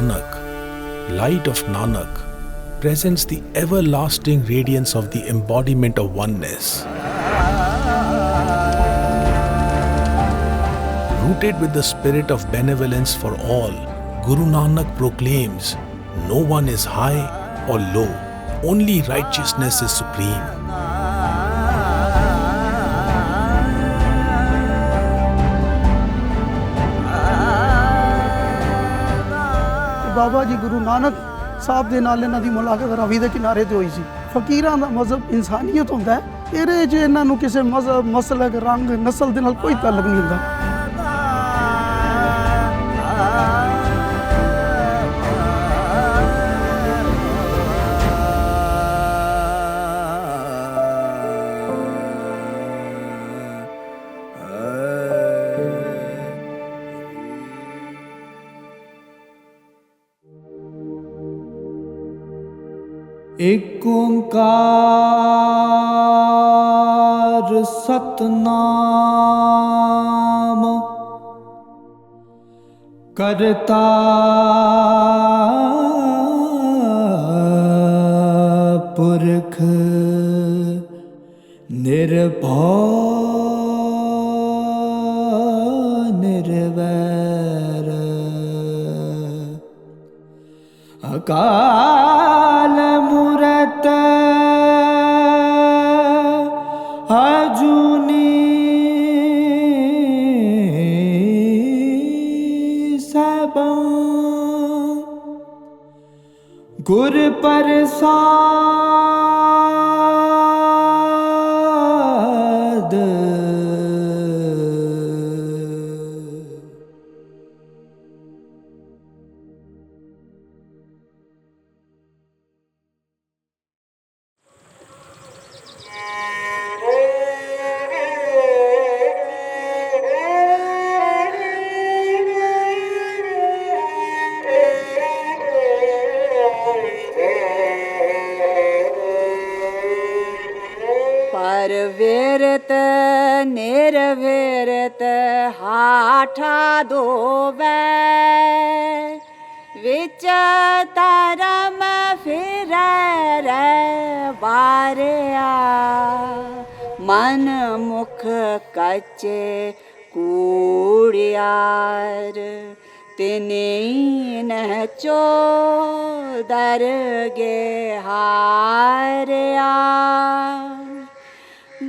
Nanak, light of Nanak, presents the everlasting radiance of the embodiment of oneness. Rooted with the spirit of benevolence for all, Guru Nanak proclaims, no one is high or low, only righteousness is supreme. बाबा जी गुरु नानक साहब ਦੇ ਨਾਲ ਇਹਨਾਂ ਦੀ ਮੁਲਾਕਾਤ ਰਾਵੀ ਦੇ ਕਿਨਾਰੇ ਤੇ ਹੋਈ ਸੀ। ਫਕੀਰਾਂ ਦਾ ਮਜ਼ਹਬ ਇਨਸਾਨੀਅਤ ਹੁੰਦਾ ਹੈ, ਇਹਦੇ 'ਚ ਇਹਨਾਂ ਨੂੰ ਕਿਸੇ ਮਜ਼ਹਬ, ਮਸਲਕ, ਰੰਗ, ਨਸਲ ਦੇ ਨਾਲ ਕੋਈ ਤਾਲੁਕ ਨਹੀਂ ਹੁੰਦਾ। ਏਕ ਓੰਕਾਰ ਸਤਨਾਮ ਕਰਤਾ ਪੁਰਖ ਨਿਰਭਉ ਨਿਰਵੈਰ ਅਕਾਲ ਮੂਰਤ ਅਜੂਨੀ ਸੈਭੰ ਗੁਰ ਪ੍ਰਸਾਦ परविरत निर्विरत हाठा दोवै विच धरम फिरै बारिया मन मुख कच्चे कूड़ियार तिनी नचो दरगे हारिया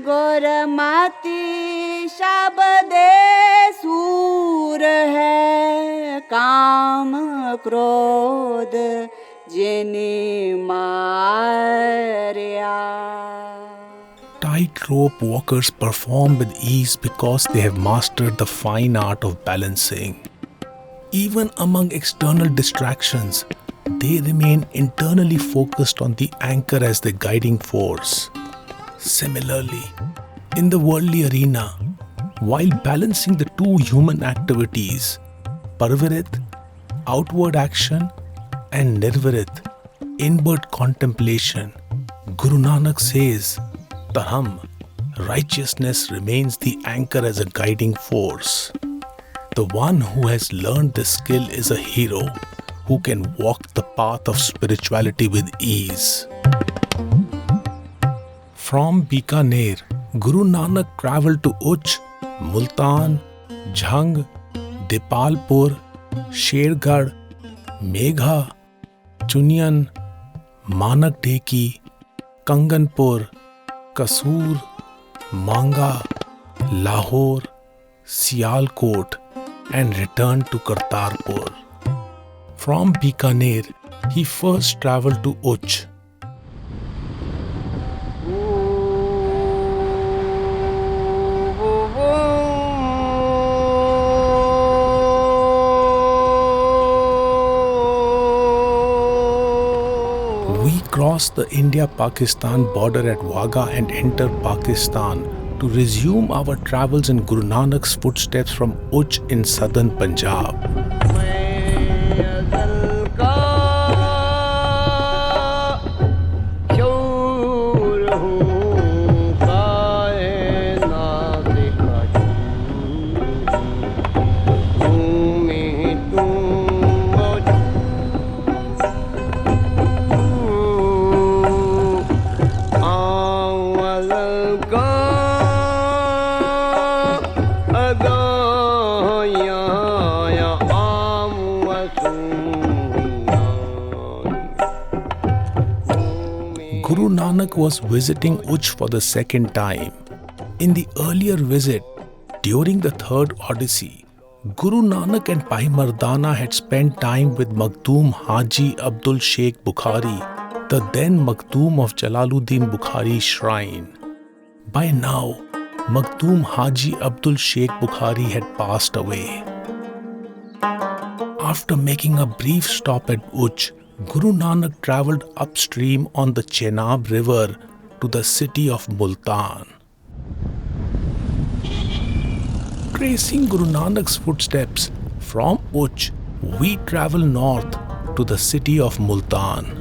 गुरमति शब्दे सूर है काम क्रोध जिनी Maria. Tightrope walkers perform with ease because they have mastered the fine art of balancing. Even among external distractions, they remain internally focused on the anchor as the guiding force. Similarly, in the worldly arena, while balancing the two human activities, Parvirit, outward action, and Nirvirit, inward contemplation, Guru Nanak says, Dharam, righteousness remains the anchor as a guiding force. The one who has learned this skill is a hero who can walk the path of spirituality with ease. From Bikaner, Guru Nanak travelled to Uch, Multan, Jhang, Dipalpur, Shergarh, Megha, Chunian, Manak Deki, Kanganpur, Kasur, Manga, Lahore, Sialkot, and returned to Kartarpur. From Bikaner, he first travelled to Uch. We cross the India-Pakistan border at Wagah and enter Pakistan to resume our travels in Guru Nanak's footsteps from Uch in southern Punjab. Nanak was visiting Uch for the second time. In the earlier visit, during the third Odyssey, Guru Nanak and Bhai Mardana had spent time with Makhdoom Haji Abdul Sheikh Bukhari, the then Makhdoom of Jalaluddin Bukhari's shrine. By now, Makhdoom Haji Abdul Sheikh Bukhari had passed away. After making a brief stop at Uch, Guru Nanak travelled upstream on the Chenab river to the city of Multan. Tracing Guru Nanak's footsteps from Uch, we travel north to the city of Multan.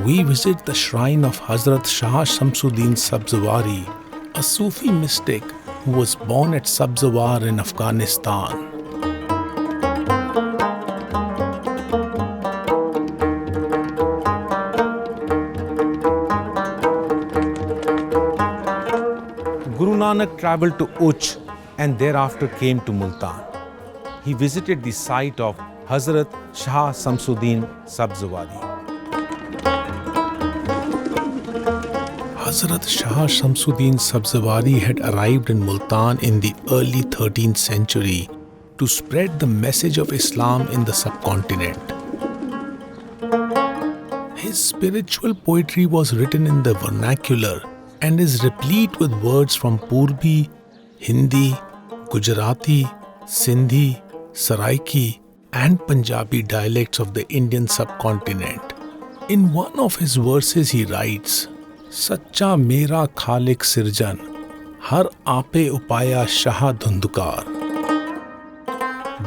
We visit the shrine of Hazrat Shah Shamsuddin Sabzawari, a Sufi mystic who was born at Sabzawar in Afghanistan. Guru Nanak travelled to Uch and thereafter came to Multan. He visited the site of Hazrat Shah Shamsuddin Sabzawari. Hazrat Shah Shamsuddin Sabzawari had arrived in Multan in the early 13th century to spread the message of Islam in the subcontinent. His spiritual poetry was written in the vernacular and is replete with words from Purbi, Hindi, Gujarati, Sindhi, Saraiki and Punjabi dialects of the Indian subcontinent. In one of his verses he writes, Sacha mera khalik sirjan, har aape upaya shah dhundukar.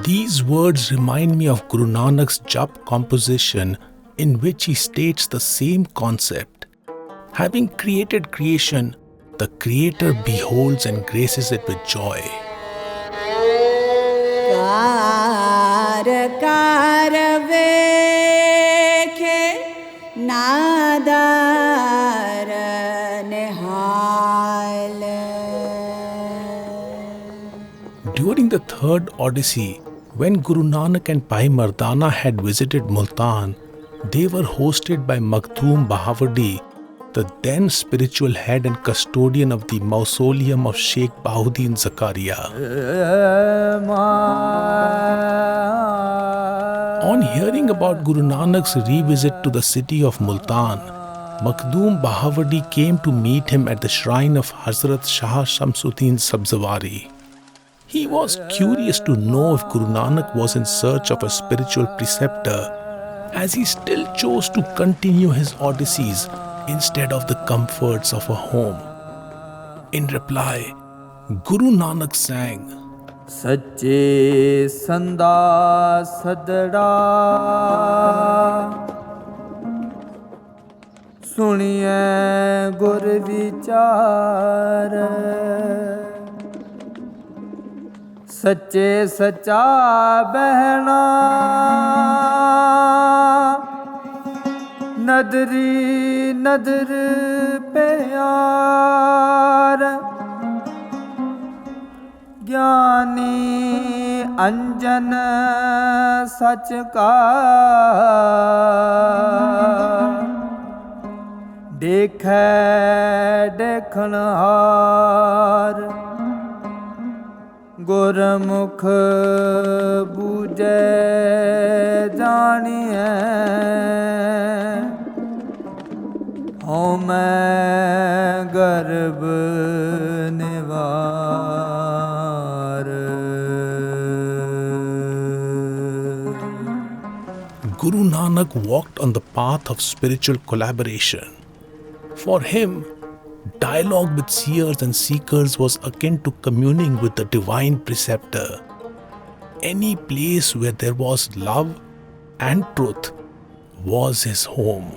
These words remind me of Guru Nanak's Jap composition in which he states the same concept. Having created creation, the Creator beholds and graces it with joy. कार कार वेखे नादार निहाल. During the third Odyssey, when Guru Nanak and Bhai Mardana had visited Multan, they were hosted by Makhdoom Bahawardi, the then spiritual head and custodian of the mausoleum of Sheikh Bahuddin Zakaria. On hearing about Guru Nanak's revisit to the city of Multan, Makhdoom Bahawardi came to meet him at the shrine of Hazrat Shah Shamsuddin Sabzawari. He was curious to know if Guru Nanak was in search of a spiritual preceptor, as he still chose to continue his odysseys instead of the comforts of a home. In reply, Guru Nanak sang, Sache Sanda Sadda Suniye Gur Vichar Sache Sacha Behna Nadri Nadr Pyar Gyani Anjan Sach Ka Dekhe Dekhanhar Gurmukh Buje Janiye Om Garb Nivar. Guru Nanak walked on the path of spiritual collaboration. For him, dialogue with seers and seekers was akin to communing with the divine preceptor. Any place where there was love and truth was his home.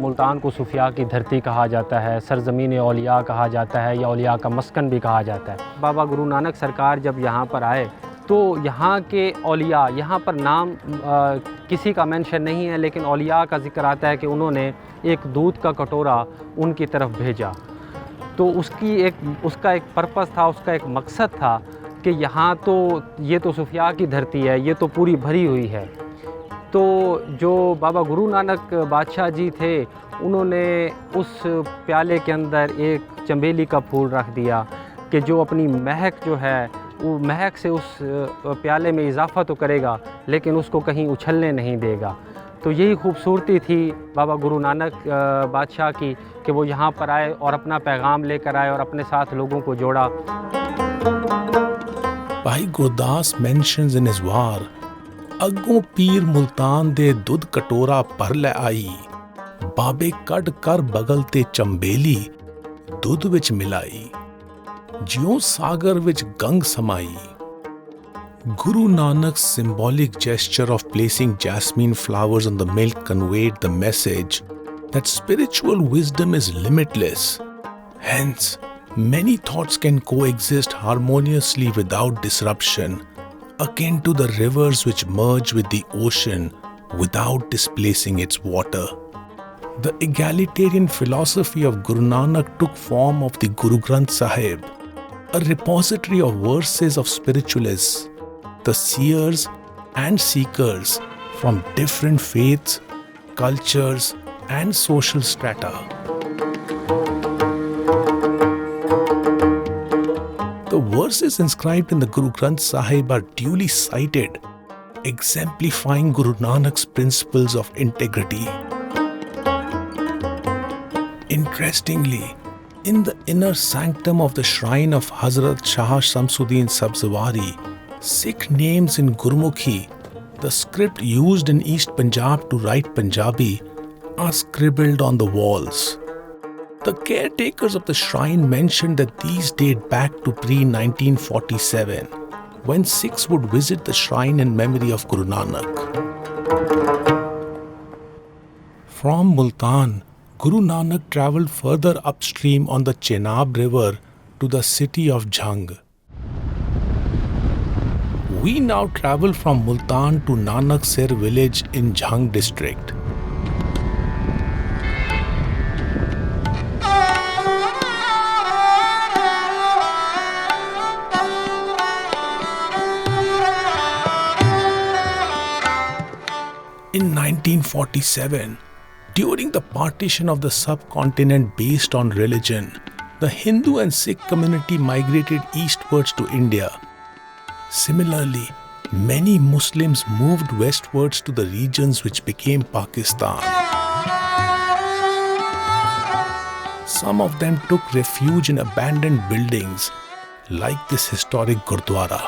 Multan को सूफिया की धरती कहा जाता है, सरजमीन औलिया कहा जाता है या औलिया का मस्कन भी कहा जाता है। बाबा गुरु नानक सरकार जब यहाँ पर आए तो यहाँ के औलिया, यहाँ पर नाम किसी का मेंशन नहीं है, लेकिन औलिया का ज़िक्र आता है कि उन्होंने एक दूध का कटोरा उनकी तरफ भेजा। तो उसका एक पर्पस था, उसका एक मकसद था कि यहाँ तो ये तो सूफिया की धरती है, ये तो पूरी भरी हुई है। तो जो बाबा गुरु नानक बादशाह जी थे, उन्होंने उस प्याले के अंदर एक चंबेली का फूल रख दिया कि जो अपनी महक जो है वो महक से उस प्याले में इजाफ़ा तो करेगा, लेकिन उसको कहीं उछलने नहीं देगा। तो यही खूबसूरती थी बाबा गुरु नानक बादशाह की कि वो यहाँ पर आए और अपना पैगाम लेकर आए और अपने साथ लोगों को जोड़ा। Bhai Gurdas mentions in his war, ਅੱਗੋਂ ਪੀਰ ਮੁਲਤਾਨ ਦੇ ਦੁੱਧ ਕਟੋਰਾ ਭਰ ਲੈ ਆਈ, ਬਾਬੇ ਕੱਢ ਕਰ ਬਗਲ ਤੇ ਚੰਬੇਲੀ ਦੁੱਧ ਵਿੱਚ ਮਿਲਾਈ, ਜਿਉਂ ਸਾਗਰ ਵਿੱਚ ਗੰਗ ਸਮਾਈ। Guru Nanak's symbolic gesture of placing jasmine flowers on the milk conveyed the message that spiritual wisdom is limitless. Hence, many thoughts can coexist harmoniously without disruption, akin to the rivers which merge with the ocean without displacing its water. The egalitarian philosophy of Guru Nanak took form of the Guru Granth Sahib, a repository of verses of spiritualists, the seers and seekers from different faiths, cultures, and social strata. The verses inscribed in the Guru Granth Sahib are duly cited, exemplifying Guru Nanak's principles of integrity. Interestingly, in the inner sanctum of the shrine of Hazrat Shah Shamsuddin Sabzwari, Sikh names in Gurmukhi, the script used in East Punjab to write Punjabi, are scribbled on the walls. The caretakers of the shrine mentioned that these date back to pre-1947, when Sikhs would visit the shrine in memory of Guru Nanak. From Multan, Guru Nanak travelled further upstream on the Chenab river to the city of Jhang. We now travel from Multan to Nanak Sir village in Jhang district. In 1947, during the partition of the subcontinent based on religion, the Hindu and Sikh community migrated eastwards to India. Similarly, many Muslims moved westwards to the regions which became Pakistan. Some of them took refuge in abandoned buildings, like this historic Gurdwara.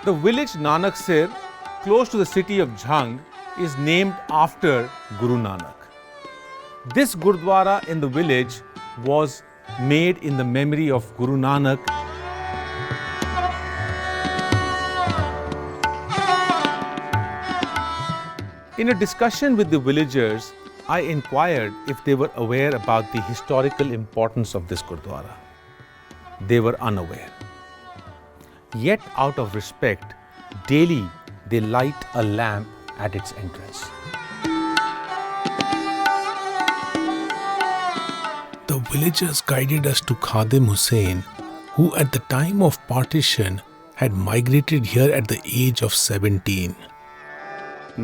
The village Nanak Sir, close to the city of Jhang, is named after Guru Nanak. This Gurdwara in the village was made in the memory of Guru Nanak. In a discussion with the villagers, I inquired if they were aware about the historical importance of this Gurdwara. They were unaware. Yet, out of respect, daily they light a lamp at its entrance. The villagers guided us to Khadim Hussain, who at the time of partition had migrated here at the age of 17.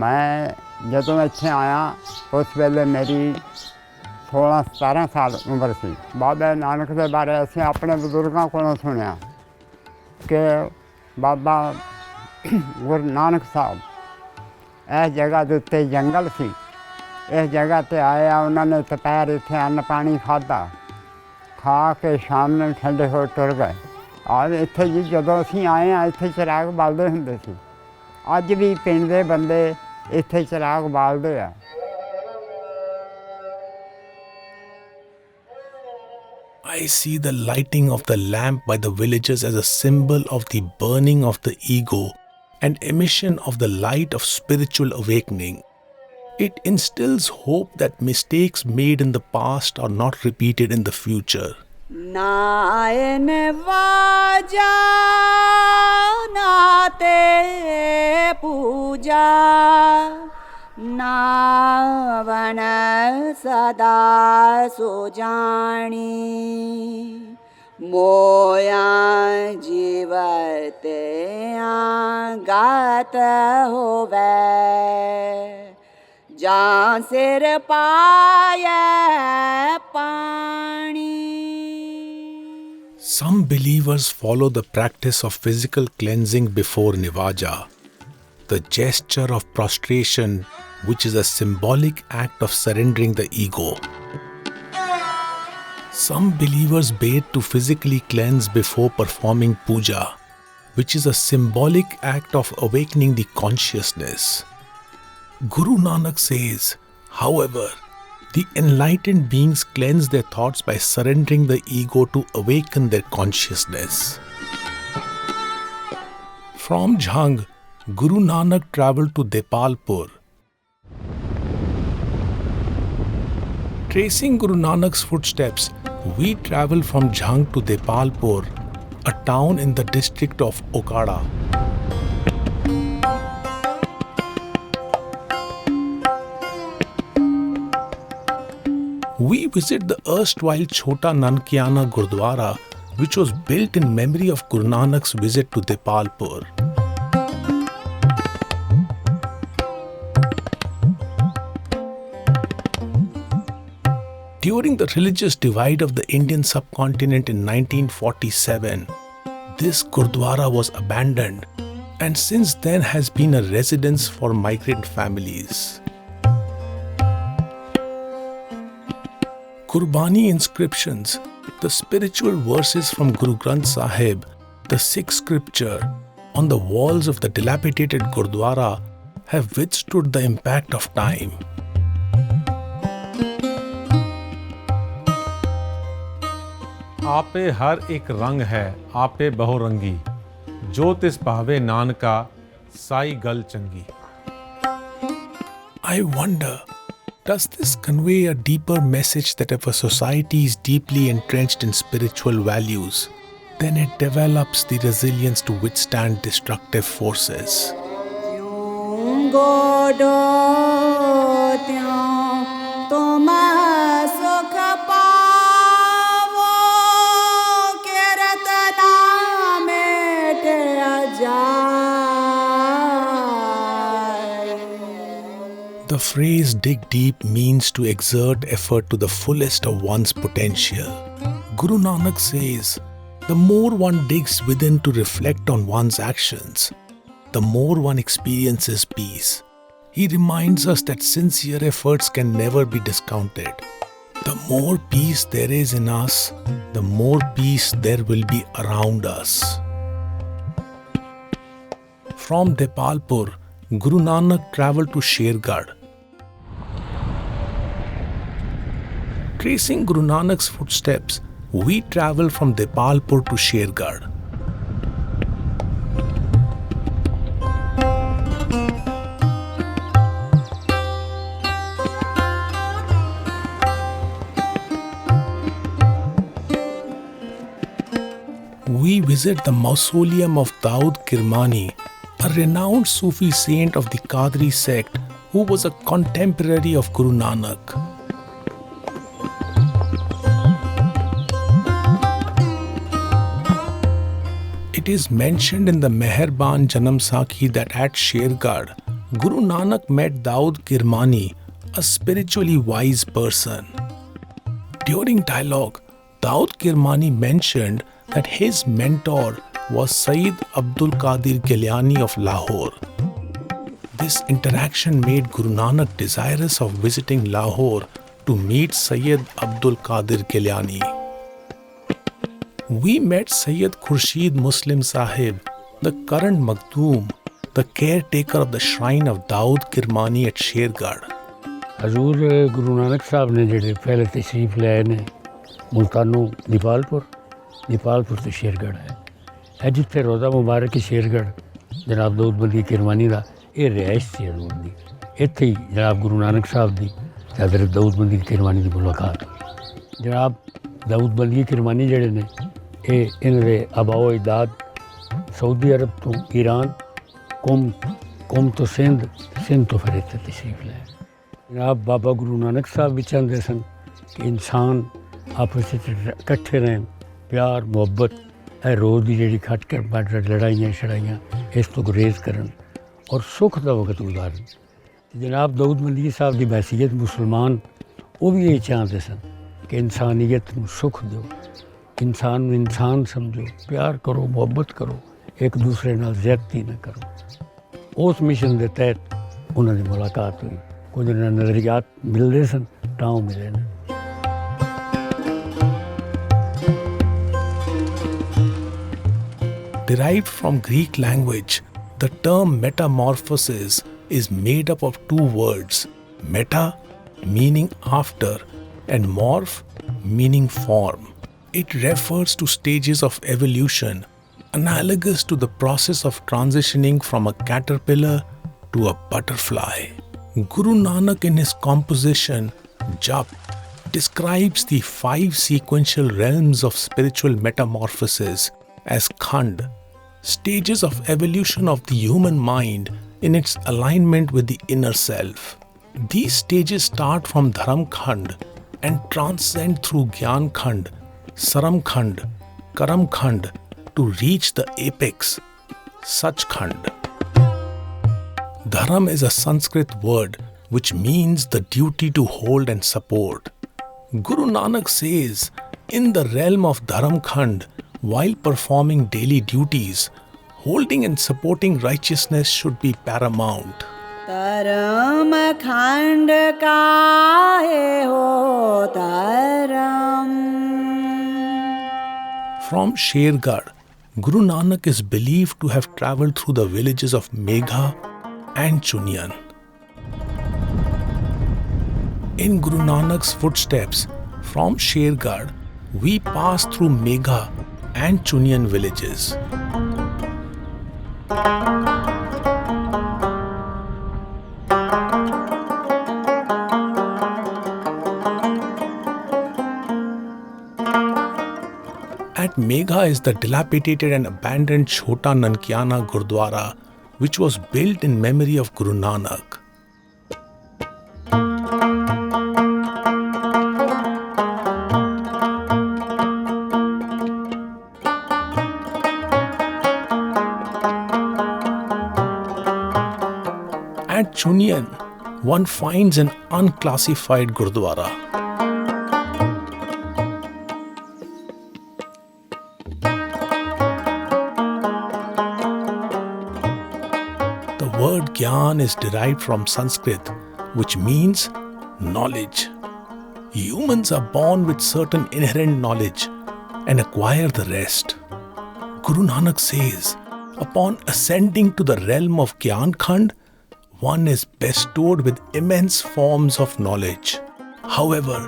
मैं ਜਦੋਂ ਇੱਥੇ ਆਇਆ ਉਸ ਵੇਲੇ ਮੇਰੀ 16-17 ਸਾਲ ਉਮਰ ਸੀ। ਬਾਬਾ ਨਾਨਕ ਦੇ ਬਾਰੇ ਅਸੀਂ ਆਪਣੇ ਬਜ਼ੁਰਗਾਂ ਕੋਲੋਂ ਸੁਣਿਆ ਕਿ ਬਾਬਾ ਗੁਰੂ ਨਾਨਕ ਸਾਹਿਬ ਇਸ ਜਗ੍ਹਾ ਦੇ ਉੱਤੇ ਜੰਗਲ ਸੀ, ਇਸ ਜਗ੍ਹਾ 'ਤੇ ਆਏ ਆ, ਉਹਨਾਂ ਨੇ ਦੁਪਹਿਰ ਇੱਥੇ ਅੰਨ ਪਾਣੀ ਖਾਧਾ, ਖਾ ਕੇ ਸ਼ਾਮ ਨੂੰ ਠੰਡੇ ਹੋ ਟੁਰ ਗਏ। ਆ ਇੱਥੇ ਜੀ ਜਦੋਂ ਅਸੀਂ ਆਏ ਆ ਇੱਥੇ ਚਿਰਾਗ ਬਾਲਦੇ ਹੁੰਦੇ ਸੀ। ਅੱਜ ਵੀ ਪਿੰਡ ਦੇ ਬੰਦੇ ਇੱਥੇ ਚਿਰਾਗ ਬਾਲਦੇ ਆ। I see the lighting of the lamp by the villagers as a symbol of the burning of the ego and emission of the light of spiritual awakening. It instills hope that mistakes made in the past are not repeated in the future. नायन वाजा नाते पूजा नावन सदा सुजानी मोया जीवते गात होवे जान सिर पाय पानी. Some believers follow the practice of physical cleansing before Nivaja, the gesture of prostration, which is a symbolic act of surrendering the ego. Some believers bathe to physically cleanse before performing puja, which is a symbolic act of awakening the consciousness. Guru Nanak says, however, the enlightened beings cleanse their thoughts by surrendering the ego to awaken their consciousness. From Jhang, Guru Nanak travelled to Depalpur. Tracing Guru Nanak's footsteps, we travel from Jhang to Depalpur, a town in the district of Okada. We visit the erstwhile Chota Nankiana Gurdwara, which was built in memory of Guru Nanak's visit to Depalpur. During the religious divide of the Indian subcontinent in 1947, this Gurdwara was abandoned and since then has been a residence for migrant families. Gurbani inscriptions, the spiritual verses from Guru Granth Sahib, the Sikh scripture, on the walls of the dilapidated Gurdwara have withstood the impact of time. आपे हर एक रंग है आपे बहुरंगी जो तिस भावे नानका साई गल चंगी. I wonder, does this convey a deeper message that if a society is deeply entrenched in spiritual values, then it develops the resilience to withstand destructive forces? The phrase dig deep means to exert effort to the fullest of one's potential. Guru Nanak says, the more one digs within to reflect on one's actions, the more one experiences peace. He reminds us that sincere efforts can never be discounted. The more peace there is in us, the more peace there will be around us. From Depalpur, Guru Nanak travelled to Shergarh. Tracing Guru Nanak's footsteps, we travel from Depalpur to Shergarh. We visit the mausoleum of Daud Kirmani, a renowned Sufi saint of the Qadri sect who was a contemporary of Guru Nanak. It is mentioned in the Meherban Janam Sakhi that at Shergarh, Guru Nanak met Daud Kirmani, a spiritually wise person. During dialogue, Daud Kirmani mentioned that his mentor was Sayyid Abdul Qadir Gilani of Lahore. This interaction made Guru Nanak desirous of visiting Lahore to meet Sayyid Abdul Qadir Gilani. We met Sayyid Khurshid Muslim Sahib, the current Makhdoom, the caretaker of the shrine of Daud Kirmani at Shergarh. हजूर गुरु नानक साहब ने जेडे पहले तशरीफ लाए ने मुल्तानों दीपालपुर तो शेरगढ़ है जिथे रोज़ा मुबारक शेरगढ़ ਜਨਾਬ ਦਾਊਦ ਕਿਰਮਾਨੀ ਦਾ ਇਹ ਰਿਹਾਇਸ਼ ਸੀ ਹਜ਼ੂਰ ਦੀ। ਇੱਥੇ ਹੀ ਜਨਾਬ ਗੁਰੂ ਨਾਨਕ ਸਾਹਿਬ ਦੀ ਤੇ ਹਜ਼ਰਤ ਦਾਊਦ ਕਿਰਮਾਨੀ ਦੀ ਮੁਲਾਕਾਤ ਹੋਈ। ਜਨਾਬ ਦਾਊਦ ਕਿਰਮਾਨੀ ਜਿਹੜੇ ਨੇ ਇਹ ਇਹਨਾਂ ਦੇ ਆਬਾਓ ਅਜਦਾਦ ਸਾਊਦੀ ਅਰਬ ਤੋਂ ਈਰਾਨ, ਕੌਮ ਤੋਂ ਸਿੰਧ ਤੋਂ ਫਿਰ ਇੱਥੇ ਤਸ਼ਰੀਫ ਲੈ। ਜਨਾਬ ਬਾਬਾ ਗੁਰੂ ਨਾਨਕ ਸਾਹਿਬ ਵੀ ਚਾਹੁੰਦੇ ਸਨ ਕਿ ਇਨਸਾਨ ਆਪਸ ਵਿੱਚ ਇਕੱਠੇ ਰਹਿਣ, ਪਿਆਰ ਮੁਹੱਬਤ, ਇਹ ਰੋਜ਼ ਦੀ ਜਿਹੜੀ ਖੱਟ ਕੇ ਲੜਾਈਆਂ ਛੜਾਈਆਂ ਇਸ ਤੋਂ ਗੁਰੇਜ਼ ਕਰਨ ਔਰ ਸੁੱਖ ਦਾ ਵਕਤ ਗੁਜ਼ਾਰਨ। ਜਨਾਬ ਦਾਊਦ ਸਾਹਿਬ ਦੀ ਬਹਿਸੀਅਤ ਮੁਸਲਮਾਨ ਉਹ ਵੀ ਇਹ ਚਾਹੁੰਦੇ ਸਨ ਕਿ ਇਨਸਾਨੀਅਤ ਨੂੰ ਸੁੱਖ ਦਿਓ, ਇਨਸਾਨ ਨੂੰ ਇਨਸਾਨ ਸਮਝੋ, ਪਿਆਰ ਕਰੋ, ਮੁਹੱਬਤ ਕਰੋ, ਇੱਕ ਦੂਸਰੇ ਨਾਲ ਜ਼ਿਆਦਤੀ ਨਾ ਕਰੋ। ਉਸ ਮਿਸ਼ਨ ਦੇ ਤਹਿਤ ਉਹਨਾਂ ਦੀ ਮੁਲਾਕਾਤ ਹੋਈ। ਕੁਝ ਨਜ਼ਰੀਆਤ ਮਿਲਦੇ ਸਨ ਤਾਂ ਉਹ ਮਿਲੇ ਨੇ। Derived from Greek language, the term metamorphosis is made up of two words, meta meaning after and morph meaning form. It refers to stages of evolution analogous to the process of transitioning from a caterpillar to a butterfly. Guru Nanak in his composition Jap describes the 5 sequential realms of spiritual metamorphosis as Khand, stages of evolution of the human mind in its alignment with the inner self. These stages start from Dharam Khand and transcend through Gyan Khand, Saram Khand, Karam Khand to reach the apex, Sach Khand. Dharam is a Sanskrit word which means the duty to hold and support. Guru Nanak says, in the realm of Dharam Khand, while performing daily duties, holding and supporting righteousness should be paramount. धर्म खंड काहे हो धर्म। From Shergarh, Guru Nanak is believed to have travelled through the villages of Megha and Chunian. In Guru Nanak's footsteps, from Shergarh, we pass through Megha and Chunian villages. At Megha is the dilapidated and abandoned Chhota Nankiana Gurdwara, which was built in memory of Guru Nanak. At Chunian, one finds an unclassified Gurdwara. The word Gyan is derived from Sanskrit, which means knowledge. Humans are born with certain inherent knowledge and acquire the rest. Guru Nanak says, upon ascending to the realm of Gyan Khand, one is bestowed with immense forms of knowledge. However,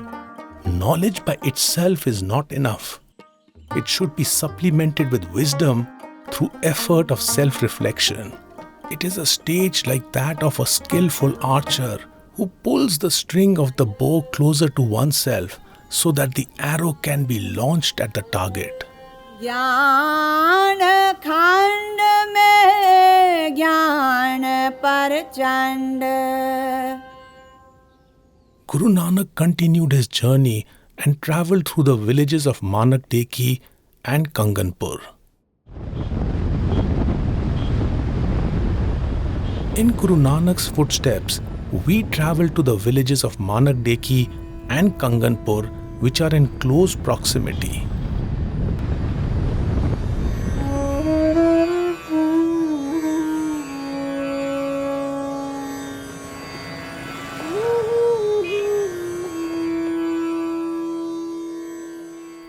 knowledge by itself is not enough. It should be supplemented with wisdom through effort of self-reflection. It is a stage like that of a skillful archer who pulls the string of the bow closer to oneself so that the arrow can be launched at the target. ज्ञान खंड में ज्ञान प्रचंड। Guru Nanak continued his journey and travelled through the villages of Manak Deki and Kanganpur. In Guru Nanak's footsteps, we travel to the villages of Manak Deki and Kanganpur, which are in close proximity.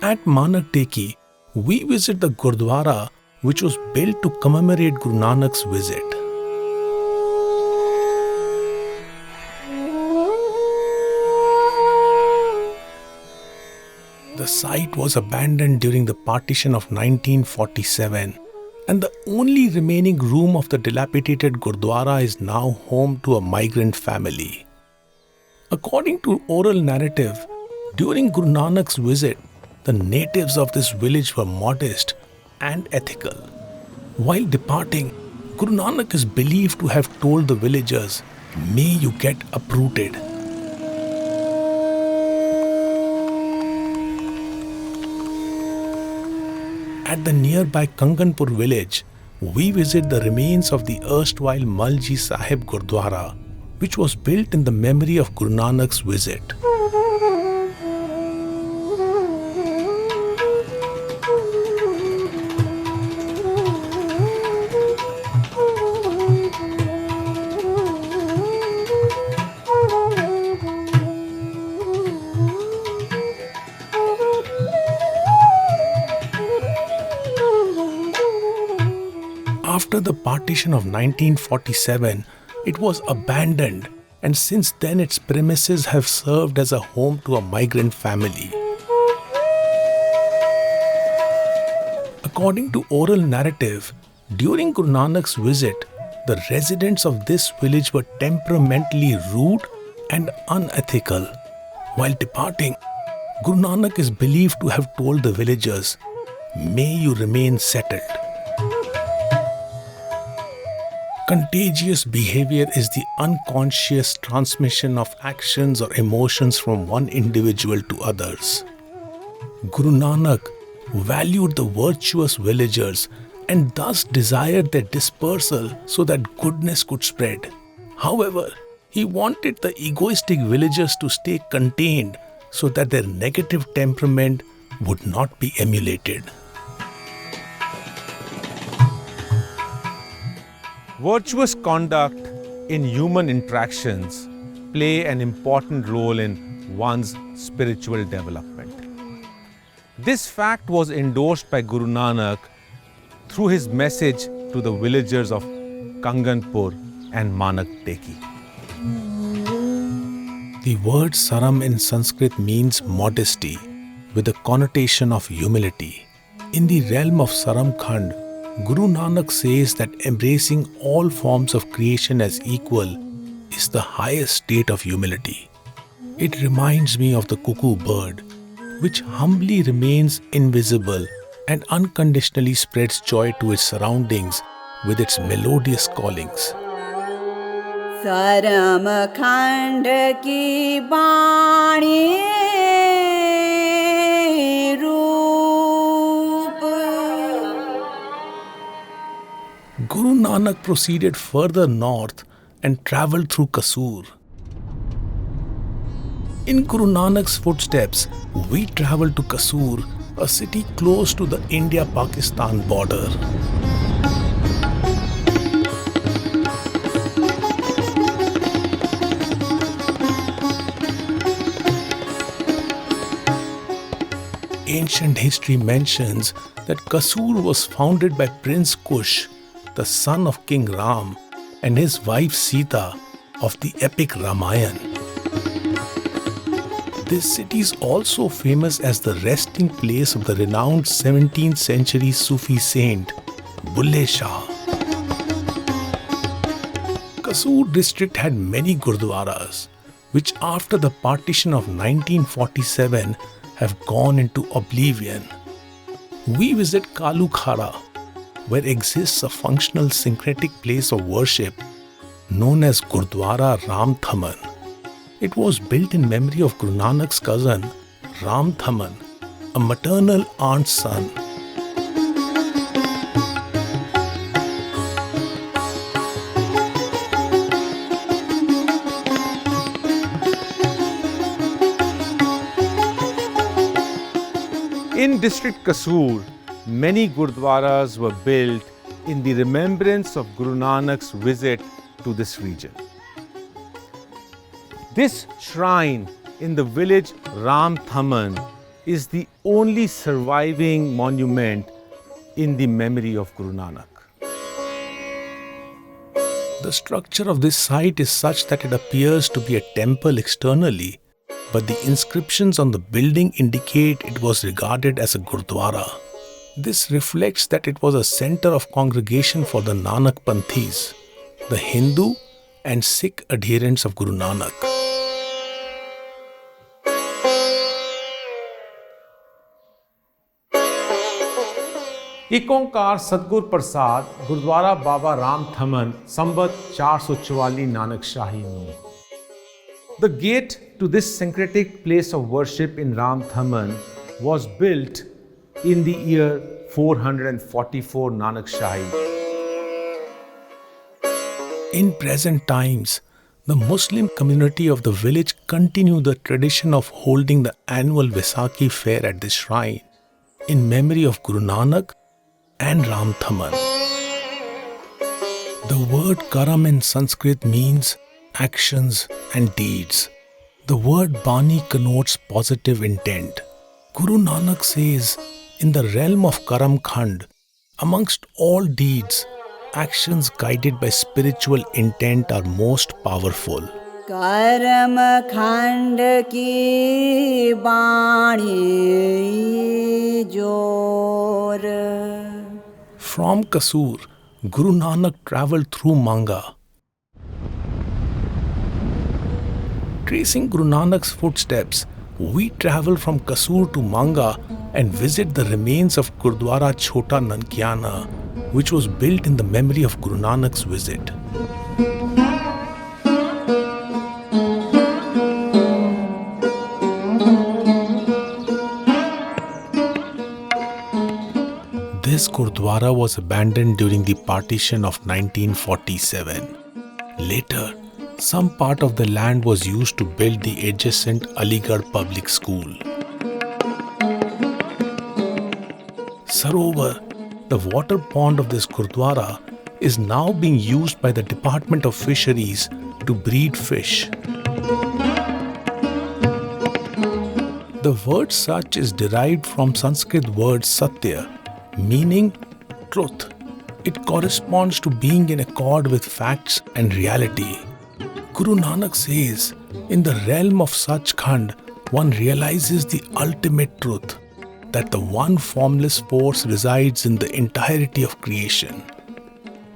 At Manak Deki, we visit the Gurdwara which was built to commemorate Guru Nanak's visit. The site was abandoned during the partition of 1947 And the only remaining room of the dilapidated Gurdwara is now home to a migrant family. According to oral narrative, during Guru Nanak's visit, the natives of this village were modest and ethical. While departing, Guru Nanak is believed to have told the villagers, "May you get uprooted." At the nearby Kanganpur village, we visit the remains of the erstwhile Malji Sahib Gurdwara, which was built in the memory of Guru Nanak's visit. After the partition of 1947, it was abandoned, and since then its premises have served as a home to a migrant family. According to oral narrative, during Guru Nanak's visit, the residents of this village were temperamentally rude and unethical. While departing, Guru Nanak is believed to have told the villagers, "May you remain settled." Contagious behavior is the unconscious transmission of actions or emotions from one individual to others. Guru Nanak valued the virtuous villagers and thus desired their dispersal so that goodness could spread. However, he wanted the egoistic villagers to stay contained so that their negative temperament would not be emulated. Virtuous conduct in human interactions play an important role in one's spiritual development. This fact was endorsed by Guru Nanak through his message to the villagers of Kanganpur and Manak Teki. The word saram in Sanskrit means modesty with a connotation of humility. In the realm of Saram Khand, Guru Nanak says that embracing all forms of creation as equal is the highest state of humility. It reminds me of the cuckoo bird, which humbly remains invisible and unconditionally spreads joy to its surroundings with its melodious callings. सरम खंड की बाणी Guru Nanak proceeded further north and travelled through Kasur. In Guru Nanak's footsteps, we travelled to Kasur, a city close to the India-Pakistan border. Ancient history mentions that Kasur was founded by Prince Kush, the son of King Ram, and his wife Sita of the epic Ramayana. This city is also famous as the resting place of the renowned 17th century Sufi saint Bulle Shah. Kasur district had many Gurdwaras, which after the partition of 1947 have gone into oblivion. We visit Kalu Khara, where exists a functional syncretic place of worship known as Gurdwara Ram Thaman. It was built in memory of Guru Nanak's cousin Ram Thaman, a maternal aunt's son. In district Kasur, many Gurdwaras were built in the remembrance of Guru Nanak's visit to this region. This shrine in the village Ram Thaman is the only surviving monument in the memory of Guru Nanak. The structure of this site is such that it appears to be a temple externally, but the inscriptions on the building indicate it was regarded as a Gurdwara. This reflects that it was a center of congregation for the Nanak Panthis, the Hindu and Sikh adherents of Guru Nanak. एक ओंकार सतगुर प्रसाद गुरुद्वारा बाबा राम थमन संवत 444 नानक शाही ਨੂੰ The gate to this syncretic place of worship in Ram Thaman was built in the year 444 Nanak Shahi. In present times, the Muslim community of the village continue the tradition of holding the annual Vaisakhi fair at this shrine in memory of Guru Nanak and Ram Thaman. The word karam in Sanskrit means actions and deeds. The word Bani connotes positive intent. Guru Nanak says, in the realm of Karam Khand, amongst all deeds, actions guided by spiritual intent are most powerful. कर्म खंड की बाणी जोर. From Kasur, Guru Nanak travelled through Manga. Tracing Guru Nanak's footsteps, we travel from Kasur to Manga and visit the remains of Gurdwara Chota Nankiana, which was built in the memory of Guru Nanak's visit. This Gurdwara was abandoned during the partition of 1947. Later, some part of the land was used to build the adjacent Aligarh Public School. Sarovar, the water pond of this Gurdwara, is now being used by the Department of Fisheries to breed fish. The word Sach is derived from Sanskrit word Satya, meaning truth. It corresponds to being in accord with facts and reality. Guru Nanak says, in the realm of Sachkhand, one realizes the ultimate truth, that the one formless force resides in the entirety of creation.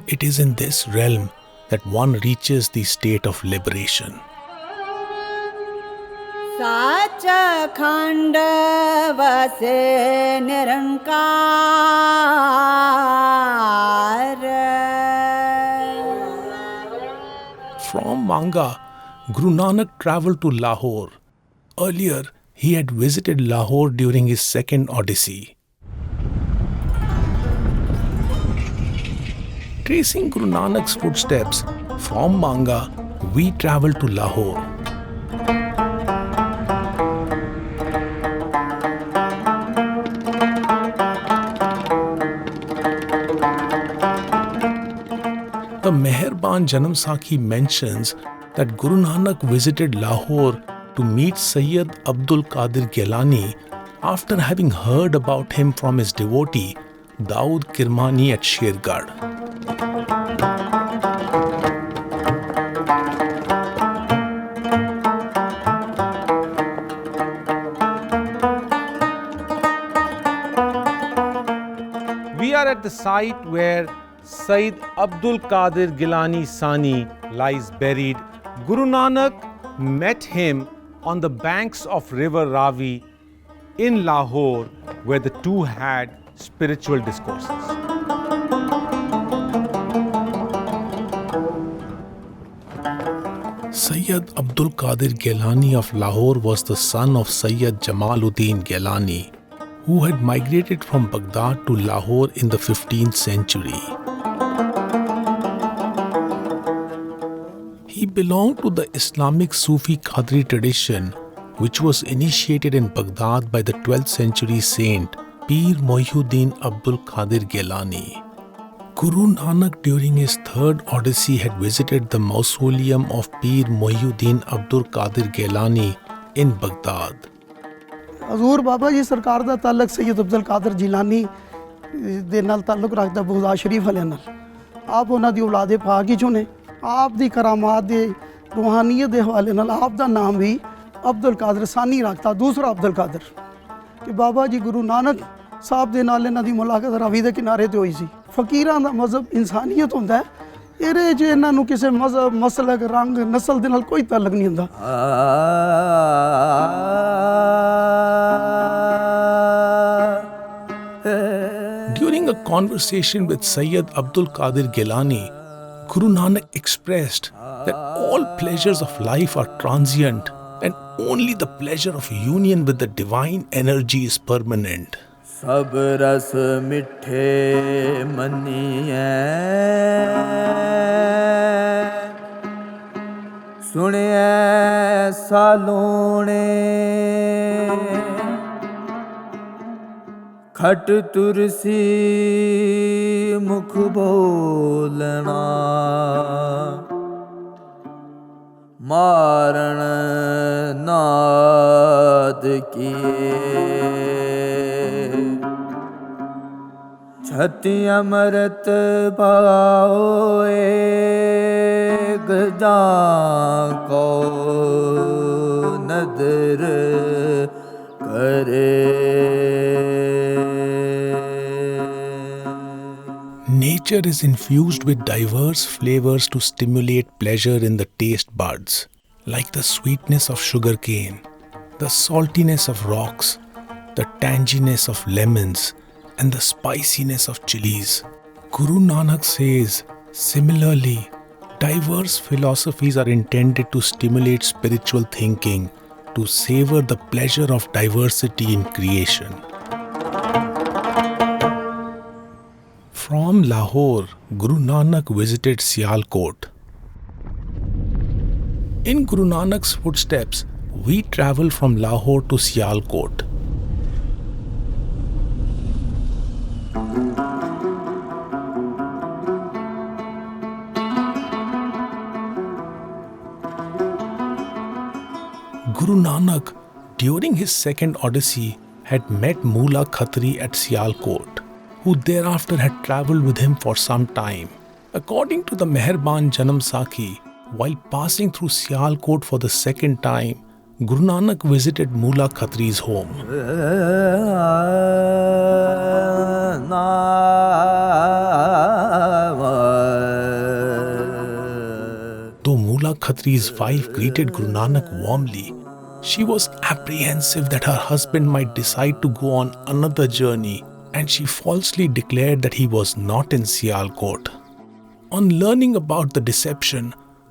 It is in this realm that one reaches the state of liberation. Sachkhand vase nirankar. From Manga, Guru Nanak travelled to Lahore. Earlier, he had visited Lahore during his second odyssey. Tracing Guru Nanak's footsteps, from Manga, we travel to Lahore. The Meherban Janam Sakhi mentions that Guru Nanak visited Lahore to meet Sayyid Abdul Qadir Gilani after having heard about him from his devotee Daud Kirmani at Shergarh. We are at the site where Sayyid Abdul Qadir Gilani Sani lies buried. Guru Nanak met him on the banks of river Ravi in Lahore, where the two had spiritual discourses. Sayyid Abdul Qadir Gilani of Lahore was the son of Sayyid Jamaluddin Gilani, who had migrated from Baghdad to Lahore in the 15th century. He belonged to the Islamic Sufi Qadri tradition, which was initiated in Baghdad by the 12th century saint Pir Mohiuddin Abdul Qadir Gilani. Guru Nanak during his third odyssey had visited the mausoleum of Pir Mohiuddin Abdul Qadir Gilani in Baghdad. हजूर बाबा जी सरकार ਦਾ ਤਾਲੁਕ ਸੈयਦ ਅਬਦੁਲ ਕਾਦਰ ਜਿਲਾਨੀ ਦੇ ਨਾਲ ਤਾਲੁਕ ਰੱਖਦਾ Baghdad ਸ਼ਰੀਫ ਵਾਲਿਆਂ ਨਾਲ ਆਪ ਉਹਨਾਂ ਦੀ ਔਲਾਦੇ ਪਾਕ ਹੀ ਚੋਂ ਨੇ ਆਪ ਦੀ ਕਰਾਮਾਤ ਦੇ ਰੂਹਾਨੀਅਤ ਦੇ ਹਵਾਲੇ ਨਾਲ ਆਪ ਦਾ ਨਾਮ ਵੀ ਅਬਦੁਲ ਕਾਦਰ ਸਾਨੀ ਰੱਖਤਾ ਦੂਸਰਾ ਅਬਦੁਲ ਕਾਦਰ ਕਿ ਬਾਬਾ ਜੀ ਗੁਰੂ ਨਾਨਕ ਸਾਹਿਬ ਦੇ ਨਾਲ ਇਹਨਾਂ ਦੀ ਮੁਲਾਕਾਤ ਰਾਵੀ ਦੇ ਕਿਨਾਰੇ ਤੇ ਹੋਈ ਸੀ। ਫਕੀਰਾਂ ਦਾ ਮਜ਼ਹਬ ਇਨਸਾਨੀਅਤ ਹੁੰਦਾ ਹੈ, ਇਹਦੇ 'ਚ ਇਹਨਾਂ ਨੂੰ ਕਿਸੇ ਮਜ਼ਹਬ, ਮਸਲਕ, ਰੰਗ, ਨਸਲ ਦੇ ਨਾਲ ਕੋਈ ਤਾਲੁਕ ਨਹੀਂ ਹੁੰਦਾ। During a conversation with Sayyid Abdul Qadir Gilani, Guru Nanak expressed that all pleasures of life are transient and only the pleasure of union with the divine energy is permanent. ਸਭ ਰਸ ਮਿੱਠੇ ਮੰਨੀਐ ਸੁਣਿਐ ਸਾਲੋਣੇ ਖਟ ਤੁਰਸੀ ਮੁਖ ਬੋਲਣਾ ਮਾਰਨ ਨਾਦ ਕੀਏ ਛਤੀ ਅਮਰਤ ਪਾਓਏ ਗਜਾ ਕੋ ਨਦਰ ਕਰੇ। Nature is infused with diverse flavors to stimulate pleasure in the taste buds, like the sweetness of sugarcane, the saltiness of rocks, the tanginess of lemons, and the spiciness of chilies. Guru Nanak says, similarly, diverse philosophies are intended to stimulate spiritual thinking, to savor the pleasure of diversity in creation. From Lahore, Guru Nanak visited Sialkot. In Guru Nanak's footsteps, we travel from Lahore to Sialkot. Guru Nanak, during his second odyssey, had met Mula Khatri at Sialkot, who thereafter had travelled with him for some time. According to the Meherban Janam Sakhi, while passing through Sialkot for the second time, Guru Nanak visited Mula Khatri's home. Though Mula Khatri's wife greeted Guru Nanak warmly, she was apprehensive that her husband might decide to go on another journey, and she falsely declared that he was not in Sialkot. On learning about the deception,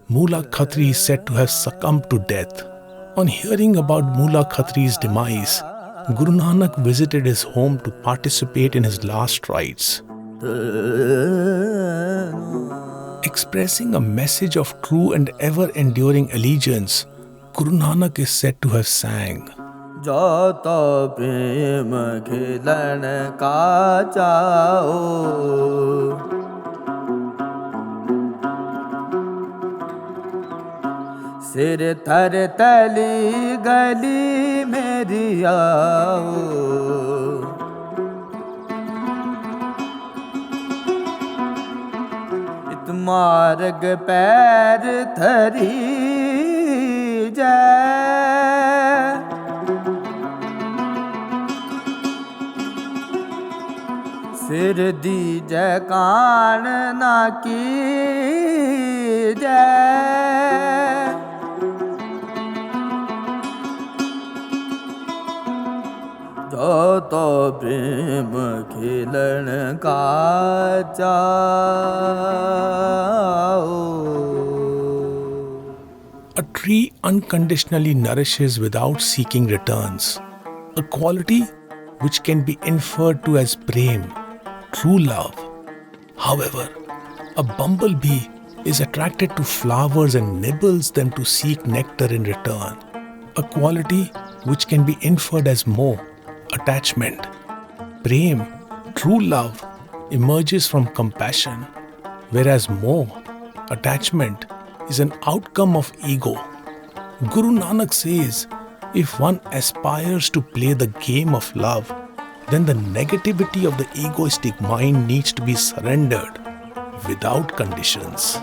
Mula Khatri is said to have succumbed to death. On hearing about Mula Khatri's demise, Guru Nanak visited his home to participate in his last rites. Expressing a message of true and ever-enduring allegiance, Guru Nanak is said to have sang, जो तो प्रेम खिलन का चाओ सिर थर तली गली मेरी आओ इत मार्ग पैर थरी जय सिर दी जय कान ना की जय जो तो प्रेम खिलन का चाओ। A tree unconditionally nourishes without seeking returns, a quality which can be inferred to as prem, true love. However, a bumblebee is attracted to flowers and nibbles them to seek nectar in return, a quality which can be inferred as moh, attachment. Prem, true love, emerges from compassion, whereas moh, attachment, is an outcome of ego. Guru Nanak says, if one aspires to play the game of love, then the negativity of the egoistic mind needs to be surrendered without conditions.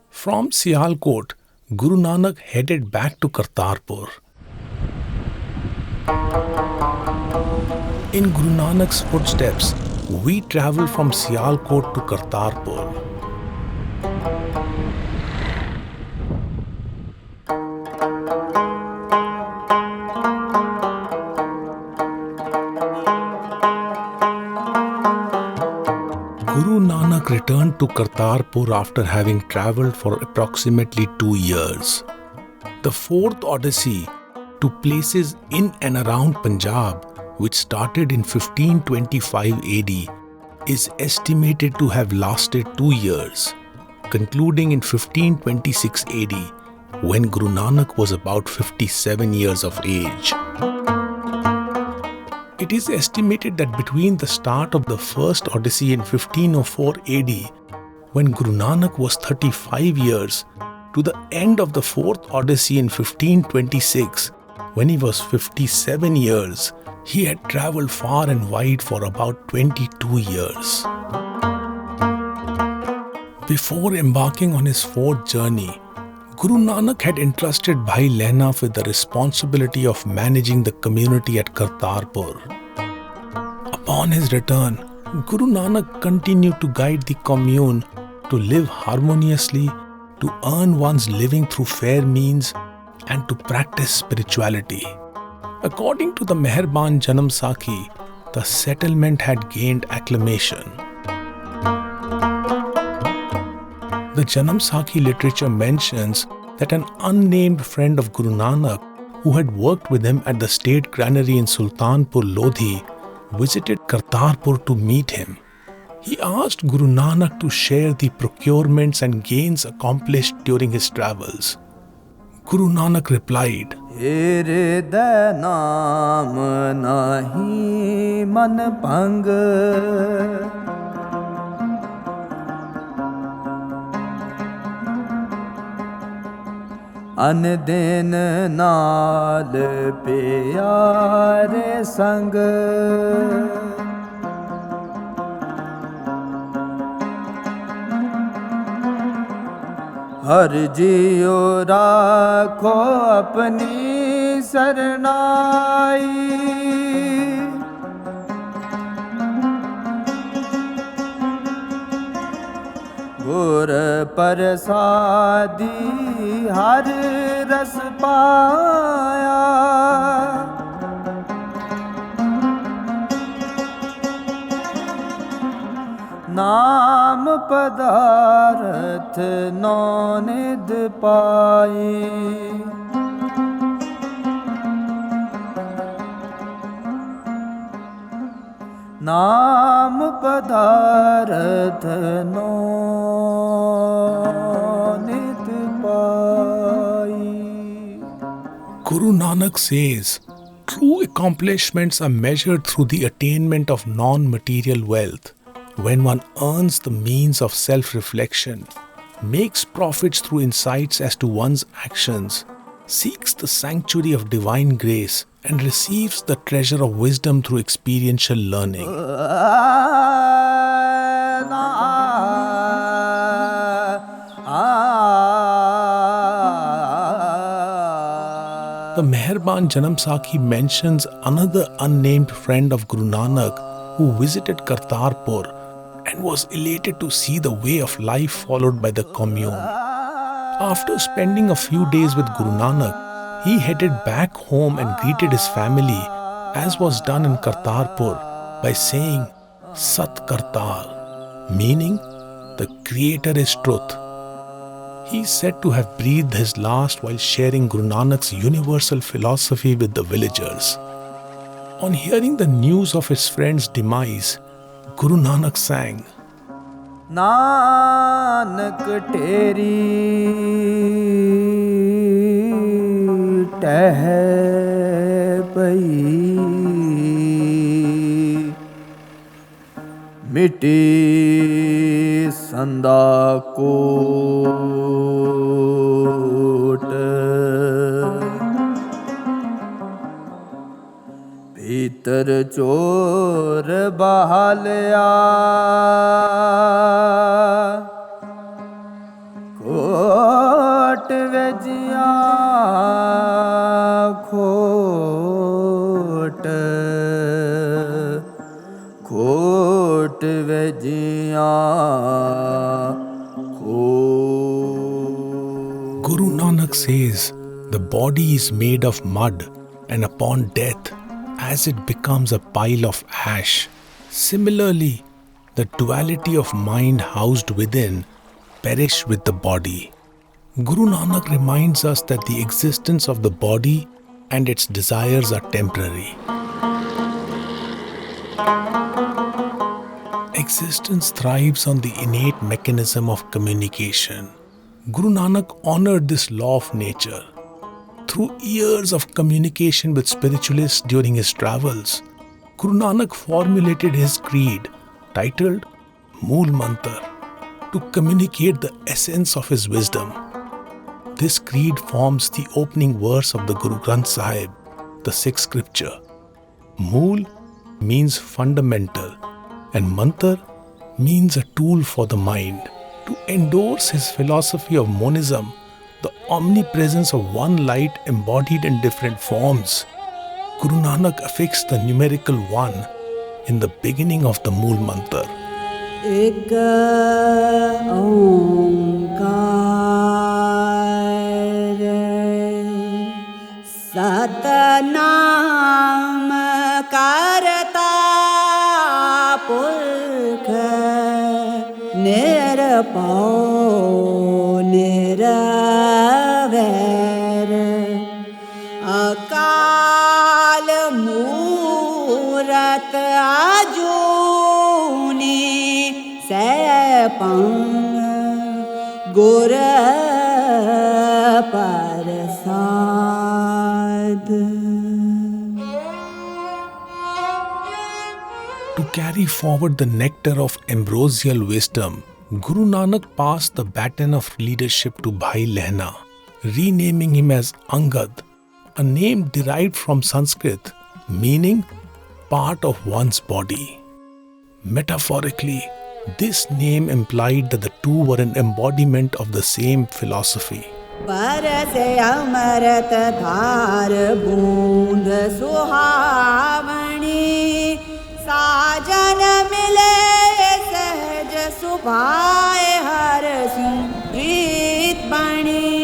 From Sialkot, Guru Nanak headed back to Kartarpur. In Guru Nanak's footsteps, we travel from Sialkot to Kartarpur. Guru Nanak returned to Kartarpur after having travelled for approximately 2 years. The fourth Odyssey to places in and around Punjab, which started in 1525 AD, is estimated to have lasted 2 years, concluding in 1526 AD, when Guru Nanak was about 57 years of age. It is estimated that between the start of the first Odyssey in 1504 AD, when Guru Nanak was 35 years, to the end of the fourth Odyssey in 1526, when he was 57 years, he had travelled far and wide for about 22 years. Before embarking on his fourth journey, Guru Nanak had entrusted Bhai Lehna with the responsibility of managing the community at Kartarpur. Upon his return, Guru Nanak continued to guide the commune to live harmoniously, to earn one's living through fair means, and to practice spirituality. According to the Meherban Janam Sakhi, the settlement had gained acclamation. The Janam Sakhi literature mentions that an unnamed friend of Guru Nanak, who had worked with him at the state granary in Sultanpur Lodhi, visited Kartarpur to meet him. He asked Guru Nanak to share the procurements and gains accomplished during his travels. Guru Nanak replied, Hriday naam nahi man bhang, an din naal pyare sang, हर जियो राखो अपनी सरनाई, गुर प्रसादी हर रस पाया, नाम पदारथ नौनिध पाए, नाम पदारथ नौनिध पाए. Guru Nanak says, true accomplishments are measured through the attainment of non-material wealth. When one earns the means of self-reflection, makes profits through insights as to one's actions, seeks the sanctuary of divine grace, and receives the treasure of wisdom through experiential learning. The Meherban Janam Sakhi mentions another unnamed friend of Guru Nanak who visited Kartarpur and was elated to see the way of life followed by the commune. After spending a few days with Guru Nanak, he headed back home and greeted his family, as was done in Kartarpur, by saying Sat Kartar, meaning the Creator is truth. He is said to have breathed his last while sharing Guru Nanak's universal philosophy with the villagers. On hearing the news of his friend's demise, Guru Nanak sang, Nanak तेरी टह पई, मिटी संदा coat, भीतर चोर बहालिया, coat वेजिया खोट, ਭੇਜੀਆਂ Guru Nanak says the body is made of mud, and upon death, as it becomes a pile of ash, similarly, the duality of mind housed within perish with the body. Guru Nanak reminds us that the existence of the body and its desires are temporary. Existence thrives on the innate mechanism of communication. Guru Nanak honored this law of nature. Through years of communication with spiritualists during his travels, Guru Nanak formulated his creed titled Mool Mantar to communicate the essence of his wisdom. This creed forms the opening verse of the Guru Granth Sahib, the sixth scripture. Mool means fundamental and Mantar means a tool for the mind. To endorse his philosophy of monism, the omnipresence of one light embodied in different forms, Guru Nanak affixed the numerical 1 in the beginning of the Mool Mantar. Ek onkar Satnam karta purkh Nirpau nirvair Akal Moorat Ajuni Sepang Gur Prasad. To carry forward the nectar of ambrosial wisdom, Guru Nanak passed the baton of leadership to Bhai Lehna, renaming him as Angad, a name derived from Sanskrit meaning part of one's body. Metaphorically, this name implied that the two were an embodiment of the same philosophy. बरसे अमृत धार बूंद सुहावनी साजन मिले सहज सुभाए हर सिंह प्रीत बणी.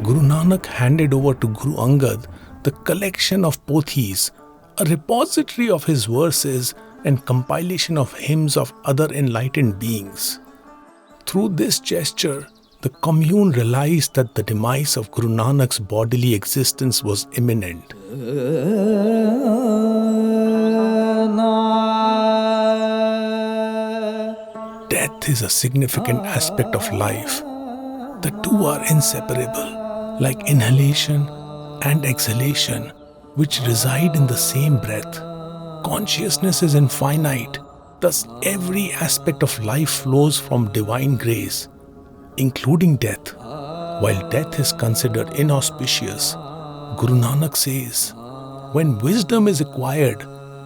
Guru Nanak handed over to Guru Angad the collection of pothis, a repository of his verses and compilation of hymns of other enlightened beings. Through this gesture, the commune realized that the demise of Guru Nanak's bodily existence was imminent. Death is a significant aspect of life. The two are inseparable, like inhalation and exhalation, which reside in the same breath. Consciousness is infinite, thus every aspect of life flows from divine grace, including death. While death is considered inauspicious, Guru Nanak says, when wisdom is acquired,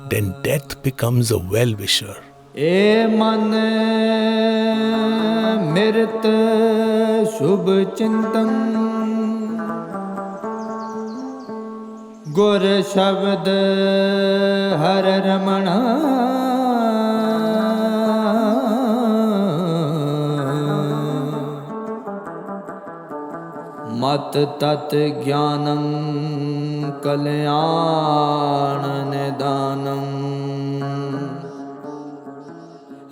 then death becomes a well-wisher. ए मन मृत शुभ चिंतन गुर शब्द हर रमण मत तत् ज्ञानं कल्याण निदानम्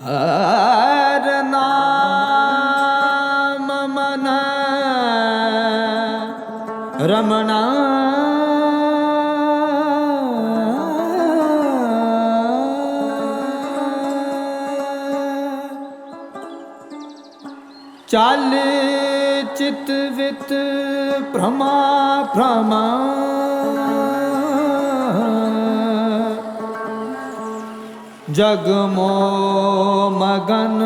हर नाम मन रमणा चाल चित वित भ्रमा भ्रमा जग मोह मगन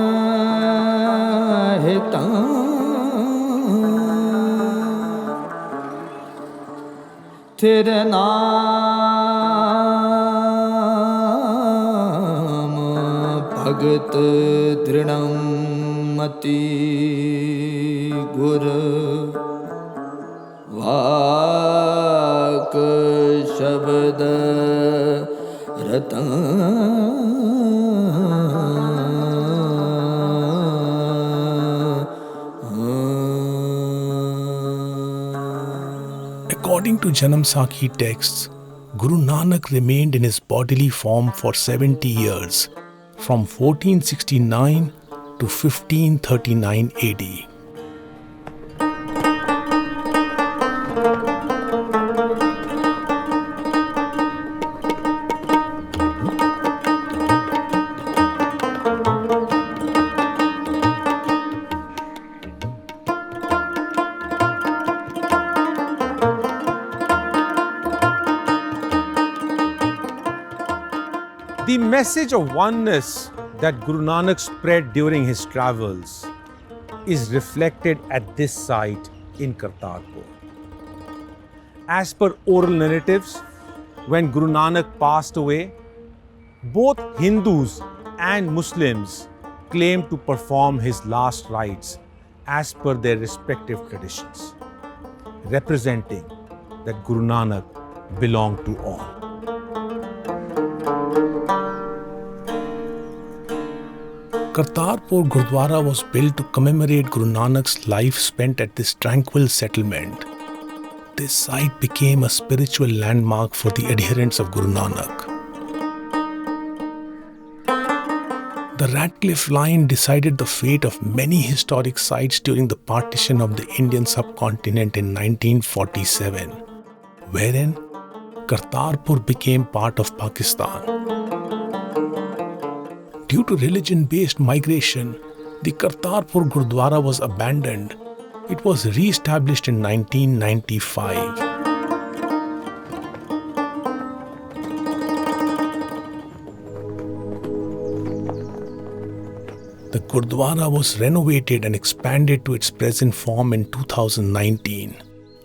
हिता थिर नाम भगत दृढ़ं मति गुर वाक शब्द रतन According to Janam Sakhi texts, Guru Nanak remained in his bodily form for 70 years, from 1469 to 1539 AD. The message of oneness that Guru Nanak spread during his travels is reflected at this site in Kartarpur. As per oral narratives, when Guru Nanak passed away, both Hindus and Muslims claimed to perform his last rites as per their respective traditions, representing that Guru Nanak belonged to all. Kartarpur Gurdwara was built to commemorate Guru Nanak's life spent at this tranquil settlement. This site became a spiritual landmark for the adherents of Guru Nanak. The Ratcliffe Line decided the fate of many historic sites during the partition of the Indian subcontinent in 1947, wherein Kartarpur became part of Pakistan. Due to religion-based migration, the Kartarpur Gurdwara was abandoned. It was re-established in 1995. The Gurdwara was renovated and expanded to its present form in 2019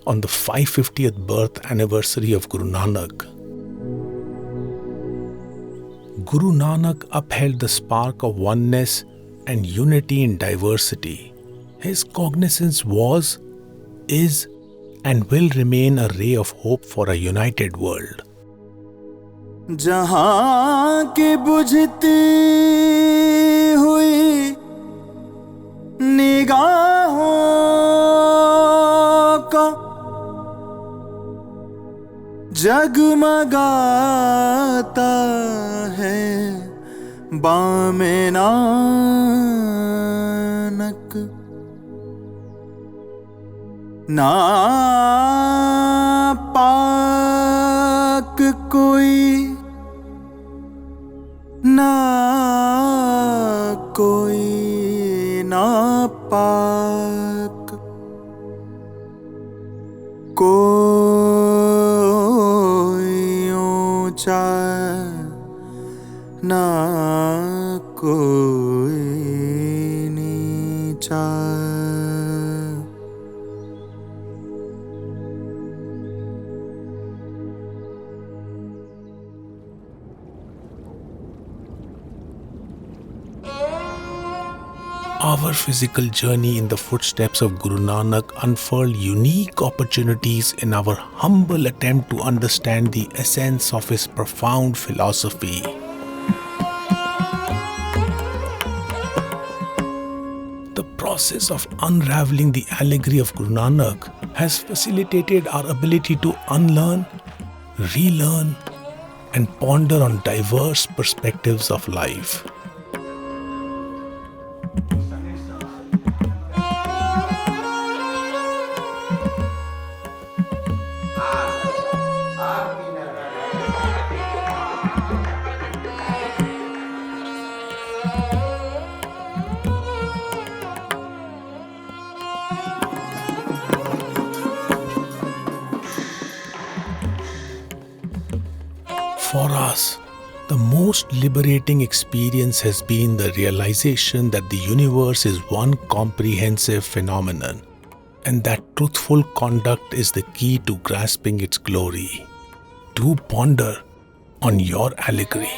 on the 550th birth anniversary of Guru Nanak. Guru Nanak upheld the spark of oneness and unity in diversity. His cognizance was, is, and will remain a ray of hope for a united world. जहाँ की बुझती हुई निगाहों को जगमगाता है बामे नानक ना पाक कोई ना कोई ना पाक कोई ऊंचा ना कोई नीचा Our physical journey in the footsteps of Guru Nanak unfurled unique opportunities in our humble attempt to understand the essence of his profound philosophy. The process of unraveling the allegory of Guru Nanak has facilitated our ability to unlearn, relearn, and ponder on diverse perspectives of life. For us, the most liberating experience has been the realization that the universe is one comprehensive phenomenon, and that truthful conduct is the key to grasping its glory. Do ponder on your allegory.